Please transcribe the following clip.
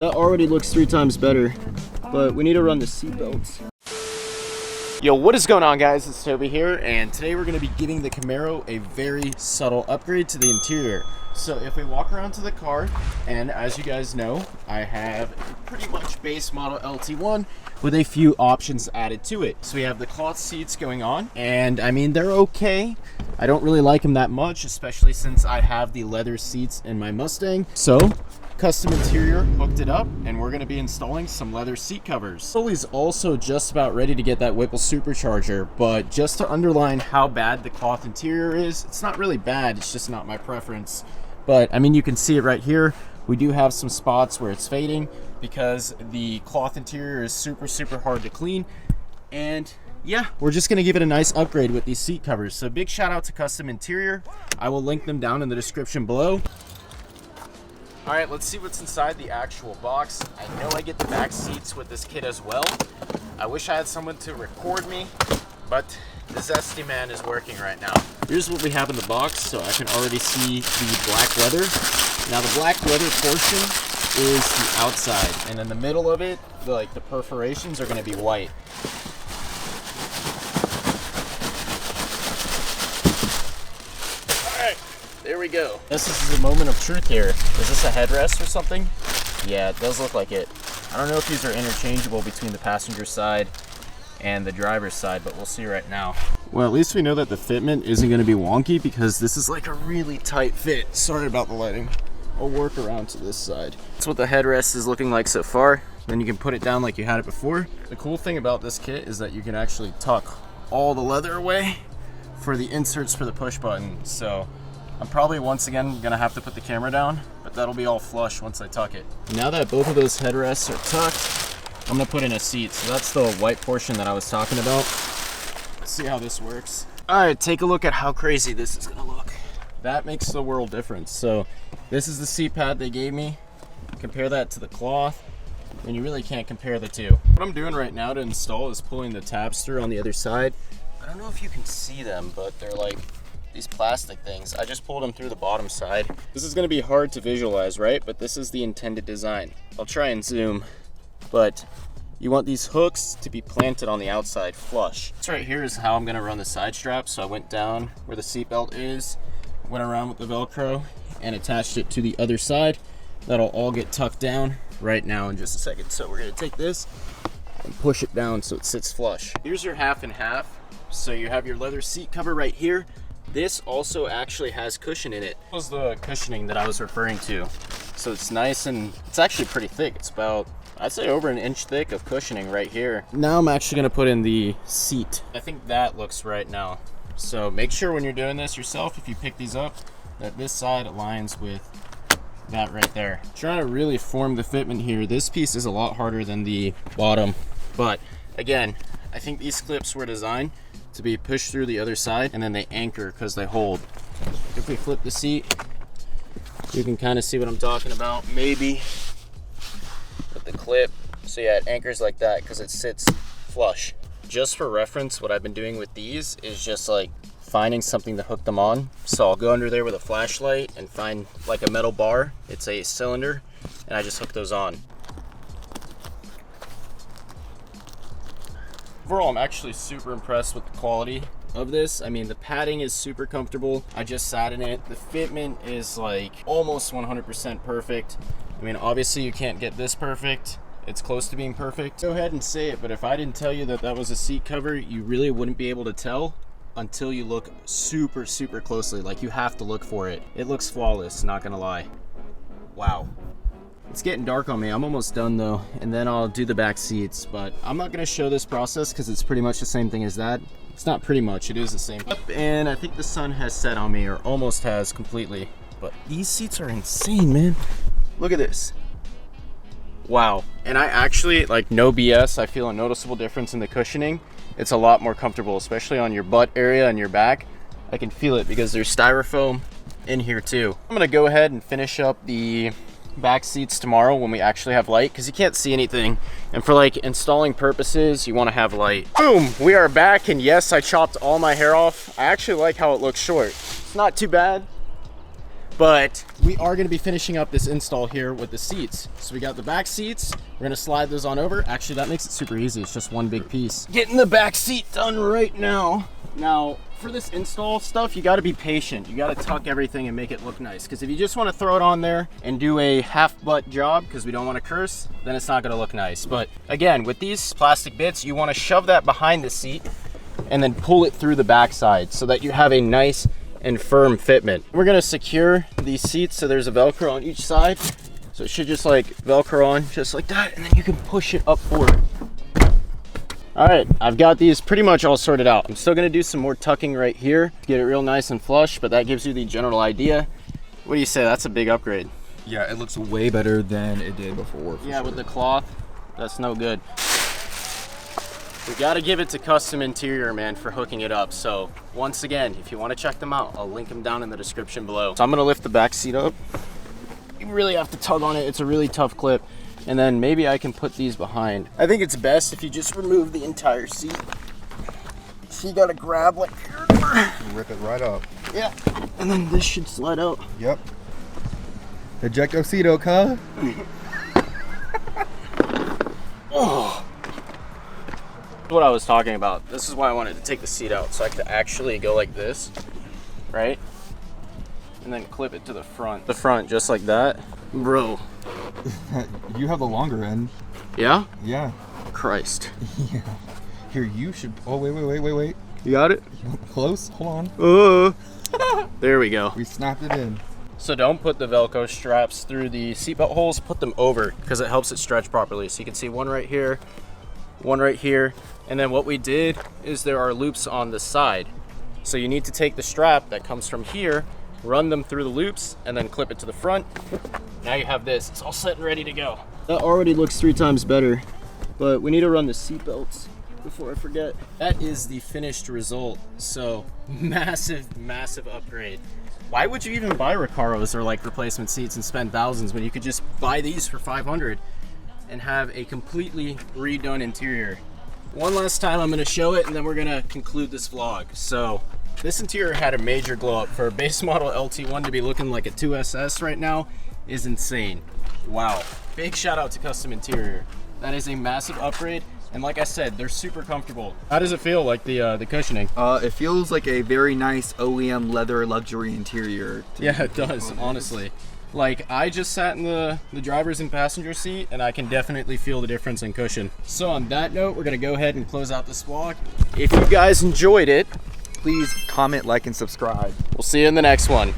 That already looks 3 times better, but we need to run the seat belts. Yo, what is going on, guys? It's Toby here, and today we're going to be giving the Camaro a very subtle upgrade to the interior. So if we walk around to the car, and as you guys know, I have a pretty much base model LT1 with a few options added to it. So we have the cloth seats going on, and I mean, they're okay. I don't really like them that much, especially since I have the leather seats in my Mustang. So Custom Interior hooked it up, and we're going to be installing some leather seat covers. Sully's also just about ready to get that Whipple supercharger, but just to underline how bad the cloth interior is, it's not really bad, it's just not my preference. But I mean, you can see it right here. We do have some spots where it's fading because the cloth interior is super hard to clean. And yeah, we're just gonna give it a nice upgrade with these seat covers. So big shout out to Custom Interior. I will link them down in the description below. All right, let's see what's inside the actual box. I know I get the back seats with this kit as well. I wish I had someone to record me, but the zesty man is working right now. Here's what we have in the box, so I can already see the black leather. Now the black leather portion is the outside, and in the middle of it, the perforations are gonna be white. All right, there we go. This is the moment of truth here. Is this a headrest or something? Yeah, it does look like it. I don't know if these are interchangeable between the passenger side and the driver's side, but we'll see right now. Well, at least we know that the fitment isn't going to be wonky because this is like a really tight fit. Sorry about the lighting. I'll work around to this side. That's what the headrest is looking like so far. Then you can put it down like you had it before. The cool thing about this kit is that you can actually tuck all the leather away for the inserts for the push button. So I'm probably once again gonna have to put the camera down, but that'll be all flush once I tuck it. Now that both of those headrests are tucked, I'm gonna put in a seat. So that's the white portion that I was talking about. Let's see how this works. All right, take a look at how crazy this is gonna look. That makes the world difference. So this is the seat pad they gave me. Compare that to the cloth, and you really can't compare the two. What I'm doing right now to install is pulling the tabs through on the other side. I don't know if you can see them, but they're like these plastic things. I just pulled them through the bottom side. This is gonna be hard to visualize, right? But this is the intended design. I'll try and zoom, but you want these hooks to be planted on the outside flush. This right here is how I'm gonna run the side strap. So I went down where the seatbelt is, went around with the Velcro and attached it to the other side. That'll all get tucked down right now in just a second. So we're gonna take this and push it down so it sits flush. Here's your half and half. So you have your leather seat cover right here. This also actually has cushion in it. This was the cushioning that I was referring to. So it's nice and it's actually pretty thick. It's about, I'd say, over an inch thick of cushioning right here. Now I'm actually gonna put in the seat. I think that looks right now. So make sure when you're doing this yourself, if you pick these up, that this side aligns with that right there. Trying to really form the fitment here. This piece is a lot harder than the bottom, but again, I think these clips were designed to be pushed through the other side, and then they anchor because they hold. If we flip the seat, you can kind of see what I'm talking about. Maybe with the clip. So yeah, it anchors like that because it sits flush. Just for reference, what I've been doing with these is just like finding something to hook them on. So I'll go under there with a flashlight and find like a metal bar. It's a cylinder, and I just hook those on. Overall, I'm actually super impressed with the quality of this. I mean, the padding is super comfortable. I just sat in it. The fitment is like almost 100% perfect. I mean, obviously you can't get this perfect. It's close to being perfect. Go ahead and say it, but if I didn't tell you that that was a seat cover, you really wouldn't be able to tell until you look super closely. Like, you have to look for it. It looks flawless, not gonna lie. Wow. It's getting dark on me. I'm almost done though, and then I'll do the back seats, but I'm not gonna show this process because it's pretty much the same thing as that. It's not pretty much, it is the same. And I think the sun has set on me, or almost has completely, but these seats are insane, man. Look at this. Wow. And I actually, like, no BS, I feel a noticeable difference in the cushioning. It's a lot more comfortable, especially on your butt area and your back. I can feel it because there's styrofoam in here too. I'm gonna go ahead and finish up the back seats tomorrow when we actually have light, because you can't see anything, and for like installing purposes you want to have light. Boom, we are back, and yes, I chopped all my hair off. I actually like how it looks short. It's not too bad, But we are gonna be finishing up this install here with the seats. So we got the back seats. We're gonna slide those on over. Actually, that makes it super easy. It's just one big piece. Getting the back seat done right now. Now, for this install stuff, you gotta be patient. You gotta tuck everything and make it look nice. Because if you just wanna throw it on there and do a half-butt job, because we don't wanna curse, then it's not gonna look nice. But again, with these plastic bits, you wanna shove that behind the seat and then pull it through the backside so that you have a nice and firm fitment. We're gonna secure these seats so there's a Velcro on each side. So it should just like Velcro on just like that, and then you can push it up forward. All right, I've got these pretty much all sorted out. I'm still gonna do some more tucking right here to get it real nice and flush, but that gives you the general idea. What do you say? That's a big upgrade. Yeah, it looks way better than it did before. Yeah, with the cloth, that's no good. We gotta give it to Kustom Interior, man, for hooking it up. So once again, if you wanna check them out, I'll link them down in the description below. So I'm gonna lift the back seat up. You really have to tug on it. It's a really tough clip. And then maybe I can put these behind. I think it's best if you just remove the entire seat. So you gotta grab like here. Rip it right up. Yeah, and then this should slide out. Yep. Ejectocito, huh? Oh. What I was talking about. This is why I wanted to take the seat out, so I could actually go like this, right? And then clip it to the front. The front, just like that. Bro. You have the longer end. Yeah? Yeah. Christ. Yeah. Here, you should, oh, wait. You got it? Close, hold on. There we go. We snapped it in. So don't put the Velcro straps through the seatbelt holes, put them over, because it helps it stretch properly. So you can see one right here, one right here. And then what we did is there are loops on the side. So you need to take the strap that comes from here, run them through the loops, and then clip it to the front. Now you have this, it's all set and ready to go. That already looks 3 times better, but we need to run the seat belts before I forget. That is the finished result. So massive upgrade. Why would you even buy Recaros or like replacement seats and spend thousands when you could just buy these for $500 and have a completely redone interior? One last time I'm gonna show it and then we're gonna conclude this vlog. So this interior had a major glow up. For a base model LT1 to be looking like a 2SS right now is insane. Wow. Big shout out to Kustom Interior. That is a massive upgrade. And like I said, they're super comfortable. How does it feel, like the cushioning? It feels like a very nice OEM leather luxury interior. Yeah, it does, honestly. Like, I just sat in the driver's and passenger seat, and I can definitely feel the difference in cushion. So on that note, we're gonna go ahead and close out this vlog. If you guys enjoyed it, please comment, like, and subscribe. We'll see you in the next one.